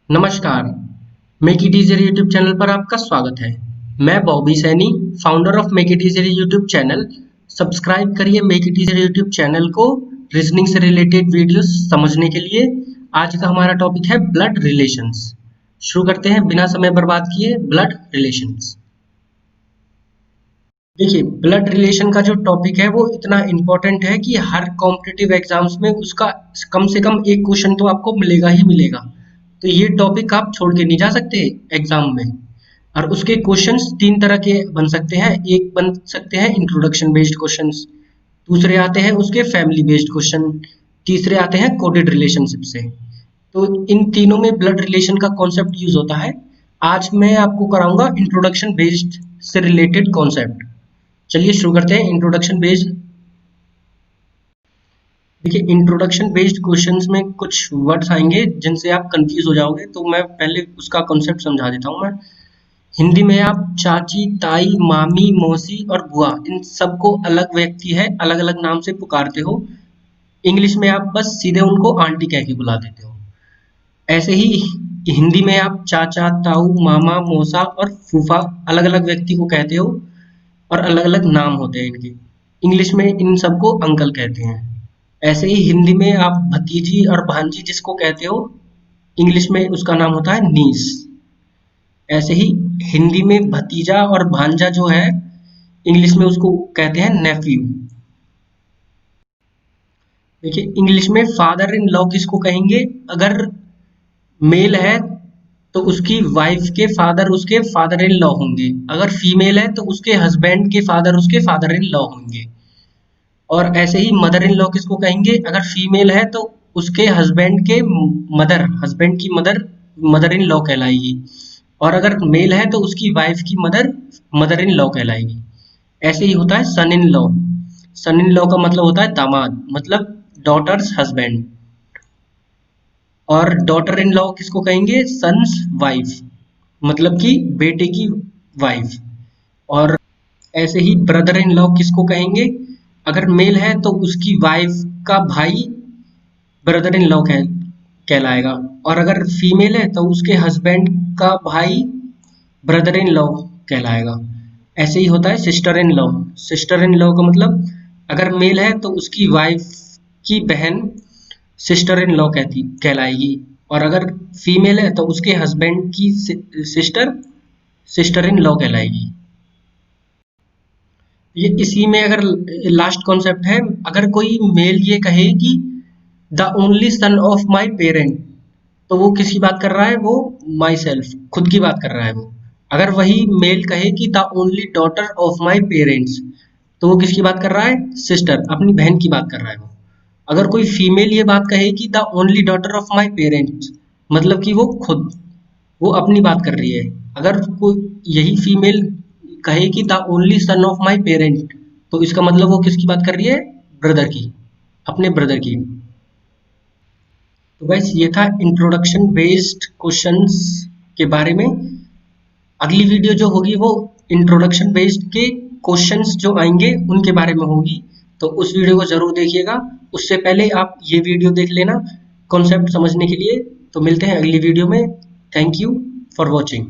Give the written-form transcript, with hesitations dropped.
नमस्कार, make it easier YouTube channel पर आपका स्वागत है। मैं Bobby Saini, founder of make it easier YouTube channel. Subscribe करिए make it easier YouTube channel को रीजनिंग से रिलेटेड वीडियोस समझने के लिए। आज का हमारा टॉपिक है ब्लड रिलेशंस। शुरू करते हैं बिना समय बर्बाद किए। ब्लड रिलेशंस, देखिए ब्लड रिलेशन का जो टॉपिक है वो इतना इम्पोर्टेंट है कि हर कॉम्पिटिटिव एग्जाम्स में उसका कम से कम एक क्वेश्चन तो आपको मिलेगा ही मिलेगा। तो ये टॉपिक आप छोड़ के नहीं जा सकते एग्जाम में। और उसके क्वेश्चंस तीन तरह के बन सकते हैं। एक बन सकते हैं इंट्रोडक्शन बेस्ड क्वेश्चंस, दूसरे आते हैं उसके फैमिली बेस्ड क्वेश्चन, तीसरे आते हैं कोडेड रिलेशनशिप से। तो इन तीनों में ब्लड रिलेशन का कॉन्सेप्ट यूज होता है। आज मैं आपको कराऊंगा इंट्रोडक्शन बेस्ड से रिलेटेड कॉन्सेप्ट। चलिए शुरू करते हैं इंट्रोडक्शन बेस्ड। देखिए इंट्रोडक्शन बेस्ड क्वेश्चंस में कुछ वर्ड्स आएंगे जिनसे आप कंफ्यूज हो जाओगे, तो मैं पहले उसका कॉन्सेप्ट समझा देता हूँ। मैं हिंदी में आप चाची, ताई, मामी, मौसी और बुआ इन सबको अलग व्यक्ति है, अलग अलग नाम से पुकारते हो। इंग्लिश में आप बस सीधे उनको आंटी कह के बुला देते हो। ऐसे ही हिंदी में आप चाचा, ताऊ, मामा, मौसा और फूफा अलग अलग व्यक्ति को कहते हो और अलग अलग नाम होते हैं इनके। इंग्लिश में इन सबको अंकल कहते हैं। ऐसे ही हिंदी में आप भतीजी और भांजी जिसको कहते हो, इंग्लिश में उसका नाम होता है नीस। ऐसे ही हिंदी में भतीजा और भांजा जो है, इंग्लिश में उसको कहते हैं नेफ्यू। देखिए इंग्लिश में फादर इन लॉ किसको कहेंगे? अगर मेल है तो उसकी वाइफ के फादर उसके फादर इन लॉ होंगे। अगर फीमेल है तो उसके हस्बैंड के फादर उसके फादर इन लॉ होंगे। और ऐसे ही मदर इन लॉ किसको कहेंगे? अगर फीमेल है तो उसके हस्बैंड के मदर, हस्बैंड की मदर मदर इन लॉ कहलाएगी। और अगर मेल है तो उसकी वाइफ की मदर मदर इन लॉ कहलाएगी। ऐसे ही होता है सन in law. Sun in law का मतलब होता है दामाद, मतलब डॉटर्स हस्बैंड। और डॉटर इन लॉ किसको कहेंगे? सन्स वाइफ, मतलब कि बेटे की वाइफ। और ऐसे ही ब्रदर इन लॉ किसको कहेंगे? अगर मेल है तो उसकी वाइफ का भाई ब्रदर इन लॉ कहलाएगा। और अगर फीमेल है तो उसके हस्बैंड का भाई ब्रदर इन लॉ कहलाएगा। ऐसे ही होता है sister in law. Sister in law का मतलब अगर मेल है तो उसकी वाइफ की बहन सिस्टर इन लॉ कहलाएगी। और अगर फीमेल है तो उसके हस्बैंड की सिस्टर सिस्टर इन लॉ कहलाएगी। ये इसी में अगर लास्ट कॉन्सेप्ट है, अगर कोई मेल ये कहे कि the only son of my parent, तो वो किसकी बात कर रहा है? वो माई सेल्फ, खुद की बात कर रहा है वो। अगर वही मेल कहे कि the only daughter of my parents, तो वो किसकी बात कर रहा है? सिस्टर, अपनी बहन की बात कर रहा है वो। अगर कोई फीमेल ये बात कहे कि the only daughter of my parents, मतलब कि वो खुद, वो अपनी बात कर रही है। अगर कोई यही फीमेल कहे कि the only son of my parent, तो इसका मतलब वो किसकी बात कर रही है? ब्रदर की, अपने ब्रदर की। तो गाइस ये था इंट्रोडक्शन बेस्ड क्वेश्चंस के बारे में। अगली वीडियो जो होगी वो इंट्रोडक्शन बेस्ड के क्वेश्चंस जो आएंगे उनके बारे में होगी, तो उस वीडियो को जरूर देखिएगा। उससे पहले आप ये वीडियो देख लेना कॉन्सेप्ट समझने के लिए। तो मिलते हैं अगली वीडियो में। Thank you for watching.